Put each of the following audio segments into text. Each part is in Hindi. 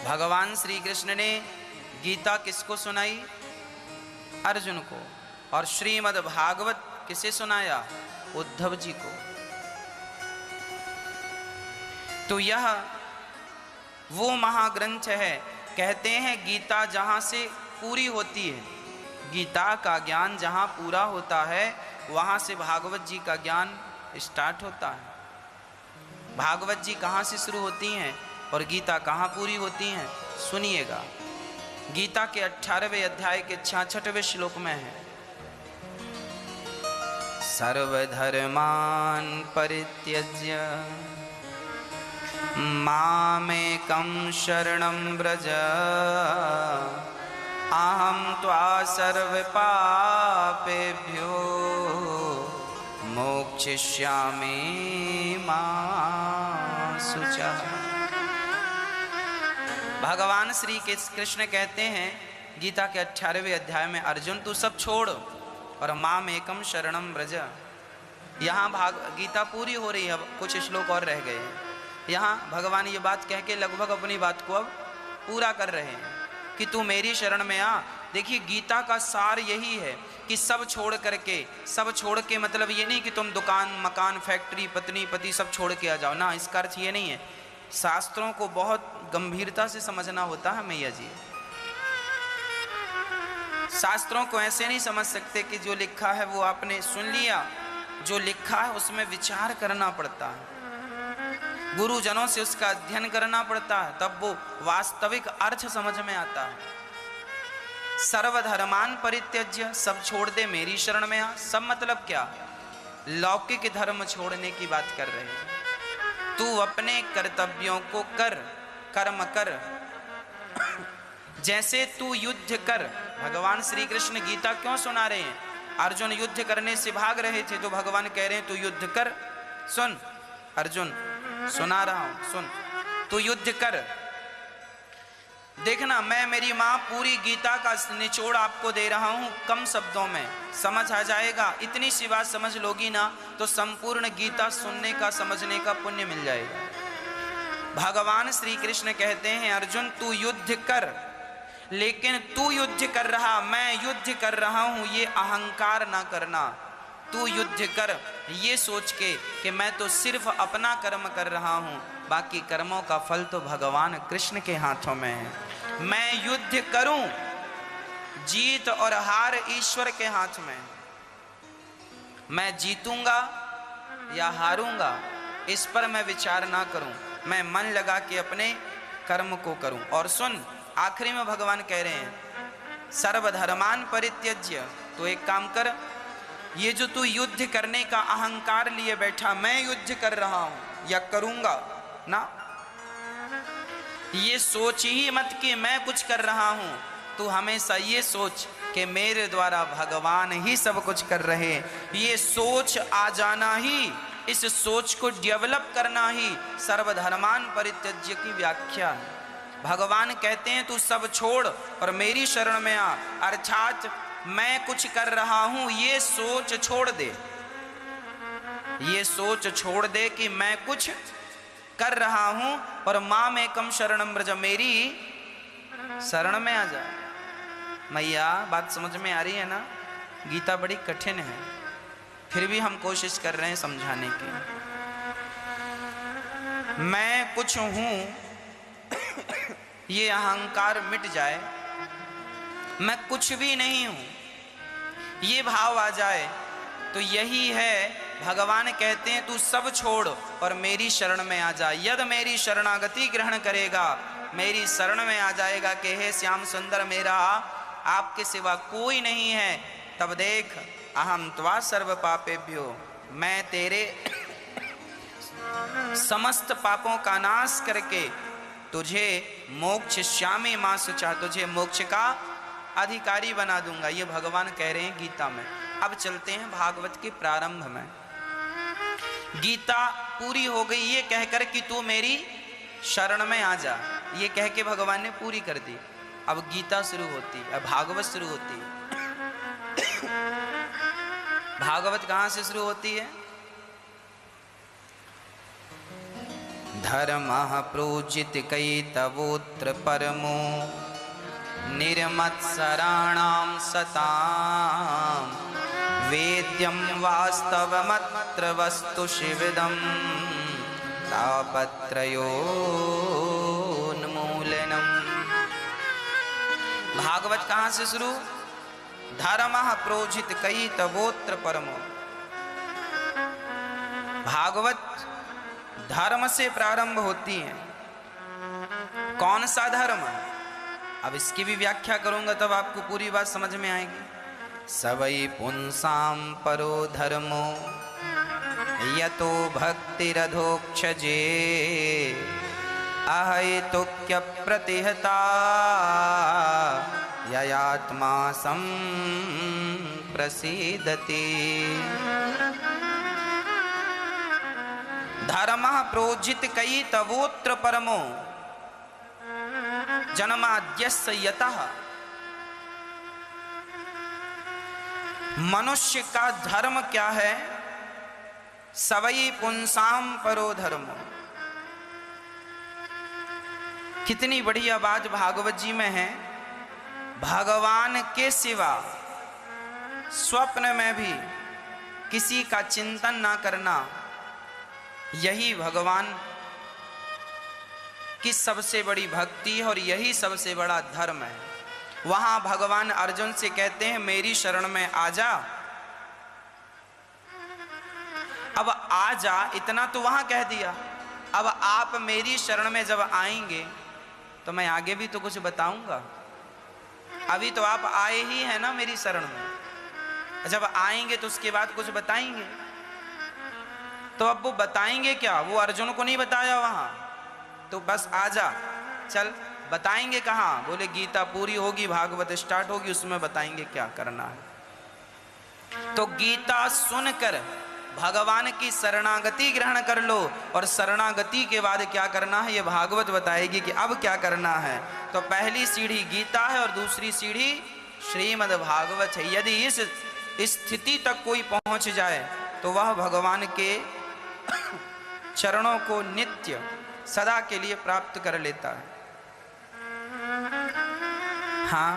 भगवान श्री कृष्ण ने गीता किसको सुनाई? अर्जुन को। और श्रीमद् भागवत किसे सुनाया? उद्धव जी को। तो यह वो महाग्रंथ है, कहते हैं गीता जहां से पूरी होती है, गीता का ज्ञान जहां पूरा होता है वहां से भागवत जी का ज्ञान स्टार्ट होता है। भागवत जी कहां से शुरू होती हैं और गीता कहां पूरी होती हैं? सुनिएगा। गीता के 18वें अध्याय के 66वें श्लोक में है, सर्वधर्मान् परित्यज्य मामेकं शरणं व्रज अहं त्वा सर्वपापेभ्यो मोक्षयिष्यामि मा शुचः। भगवान श्री कृष्ण कहते हैं गीता के 18वें अध्याय में, अर्जुन तू सब छोड़ और माम एकम शरणम व्रज। यहाँ गीता पूरी हो रही है, अब कुछ श्लोक और रह गए हैं। यहाँ भगवान ये बात कह के लगभग अपनी बात को अब पूरा कर रहे हैं कि तू मेरी शरण में आ। देखिए गीता का सार यही है कि सब छोड़ करके, सब छोड़ के मतलब ये नहीं कि तुम दुकान मकान फैक्ट्री पत्नी पति सब छोड़ के आ जाओ ना, इसका अर्थ ये नहीं है। शास्त्रों को बहुत गंभीरता से समझना होता है मैया जी। शास्त्रों को ऐसे नहीं समझ सकते कि जो लिखा है वो आपने सुन लिया, जो लिखा है उसमें विचार करना पड़ता है, गुरुजनों से उसका अध्ययन करना पड़ता है, तब वो वास्तविक अर्थ समझ में आता है। सर्वधर्मान परित्यज्य, सब छोड़ दे मेरी शरण में आ। सब मतलब क्या? लौकिक धर्म छोड़ने की बात कर रहे हैं। तू अपने कर्तव्यों को कर, कर्म कर, जैसे तू युद्ध कर। भगवान श्री कृष्ण गीता क्यों सुना रहे हैं? अर्जुन युद्ध करने से भाग रहे थे तो भगवान कह रहे हैं तू युद्ध कर। सुन अर्जुन, सुना रहा हूं, सुन, तू युद्ध कर। देखना, मैं मेरी माँ पूरी गीता का निचोड़ आपको दे रहा हूं, कम शब्दों में समझ आ जाएगा। इतनी सी बात समझ लोगी ना तो संपूर्ण गीता सुनने का, समझने का पुण्य मिल जाएगा। भगवान श्री कृष्ण कहते हैं अर्जुन तू युद्ध कर, लेकिन तू युद्ध कर रहा, मैं युद्ध कर रहा हूं, ये अहंकार ना करना। तू युद्ध कर ये सोच के कि मैं तो सिर्फ अपना कर्म कर रहा हूं, बाकी कर्मों का फल तो भगवान कृष्ण के हाथों में है। मैं युद्ध करूं, जीत और हार ईश्वर के हाथ में। मैं जीतूंगा या हारूंगा इस पर मैं विचार ना करूं, मैं मन लगा के अपने कर्म को करूं। और सुन, आखिरी में भगवान कह रहे हैं सर्वधर्मान परित्यज्य, तो एक काम कर, ये जो तू युद्ध करने का अहंकार लिए बैठा, मैं युद्ध कर रहा हूं या करूंगा ना, ये सोच ही मत कि मैं कुछ कर रहा हूं। तू हमेशा ये सोच कि मेरे द्वारा भगवान ही सब कुछ कर रहे हैं। ये सोच आ जाना ही, इस सोच को डेवलप करना ही सर्वधर्मान परित्यज्य की व्याख्या है। भगवान कहते हैं तू सब छोड़ और मेरी शरण में आ, अर्थात मैं कुछ कर रहा हूं ये सोच छोड़ दे। ये सोच छोड़ दे कि मैं कुछ कर रहा हूं और माम एकम शरणम व्रज, मेरी शरण में आ जा। मैया बात समझ में आ रही है ना? गीता बड़ी कठिन है, फिर भी हम कोशिश कर रहे हैं समझाने की। मैं कुछ हूं ये अहंकार मिट जाए, मैं कुछ भी नहीं हूं ये भाव आ जाए, तो यही है भगवान कहते हैं तू सब छोड़ और मेरी शरण में आ जा। यद मेरी शरणागति ग्रहण करेगा, मेरी शरण में आ जाएगा कि हे श्याम सुंदर मेरा आपके सिवा कोई नहीं है, तब देख अहम त्वा सर्व पापेभ्यो, मैं तेरे समस्त पापों का नाश करके तुझे मोक्षयिष्यामि मा शुचः, तुझे मोक्ष का अधिकारी बना दूंगा। ये भगवान कह रहे हैं गीता में। अब चलते हैं भागवत के प्रारंभ में। गीता पूरी हो गई ये कहकर कि तू मेरी शरण में आ जा, ये कह के भगवान ने पूरी कर दी। अब गीता शुरू होती है, अब भागवत शुरू होती है। भागवत कहां से शुरू होती है? धर्मः प्रोजित कैतवोऽत्र परमो निर्मत्सराणां सतां वेद्यं वास्तवमत्र वस्तु शिविदं तापत्रयोन्मूलनम्। भागवत कहाँ से शुरू? धर्मः प्रोजित कैतवोऽत्र परमो। भागवत धर्म से प्रारंभ होती है। कौन सा धर्म? अब इसकी भी व्याख्या करूंगा तब आपको पूरी बात समझ में आएगी। सवै पुंसां परो धर्मो यतो भक्तिरधोक्षजे अहैतुक्य प्रतिहता ययात्मा संप्रसीदति। धर्मः प्रोजित कैतवोऽत्र परमो जन्माद्यस्य यतः। मनुष्य का धर्म क्या है? सवै पुंसां परो धर्मो। कितनी बढ़िया बात भागवत जी में है। भगवान के सिवा स्वप्न में भी किसी का चिंतन ना करना, यही भगवान की सबसे बड़ी भक्ति है और यही सबसे बड़ा धर्म है। वहां भगवान अर्जुन से कहते हैं मेरी शरण में आ जा। अब आ जा इतना तो वहां कह दिया, अब आप मेरी शरण में जब आएंगे तो मैं आगे भी तो कुछ बताऊंगा। अभी तो आप आए ही हैं ना मेरी शरण में, जब आएंगे तो उसके बाद कुछ बताएंगे। तो अब वो बताएंगे क्या? वो अर्जुन को नहीं बताया वहां, तो बस आजा चल बताएंगे कहाँ? बोले गीता पूरी होगी, भागवत स्टार्ट होगी, उसमें बताएंगे क्या करना है। तो गीता सुनकर भगवान की शरणागति ग्रहण कर लो और शरणागति के बाद क्या करना है ये भागवत बताएगी कि अब क्या करना है। तो पहली सीढ़ी गीता है और दूसरी सीढ़ी श्रीमद् भागवत है। यदि इस स्थिति तक कोई पहुंच जाए तो वह भगवान के चरणों को नित्य सदा के लिए प्राप्त कर लेता है। हाँ,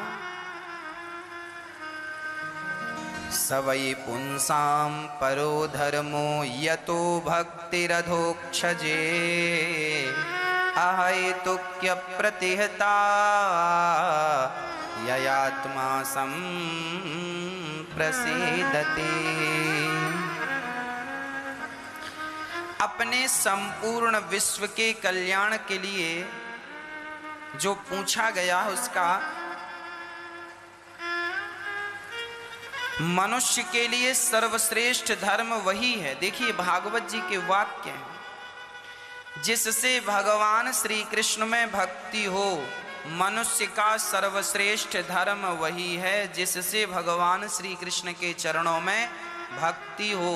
सवै पुंसां परो धर्मो यतो भक्तिरधोक्षजे अहैतुक्य प्रतिहता ययात्मा संप्रसीदति। अपने संपूर्ण विश्व के कल्याण के लिए जो पूछा गया है उसका मनुष्य के लिए सर्वश्रेष्ठ धर्म वही है। देखिए भागवत जी के वाक्य हैं, जिससे भगवान श्री कृष्ण में भक्ति हो। मनुष्य का सर्वश्रेष्ठ धर्म वही है जिससे भगवान श्री कृष्ण के चरणों में भक्ति हो।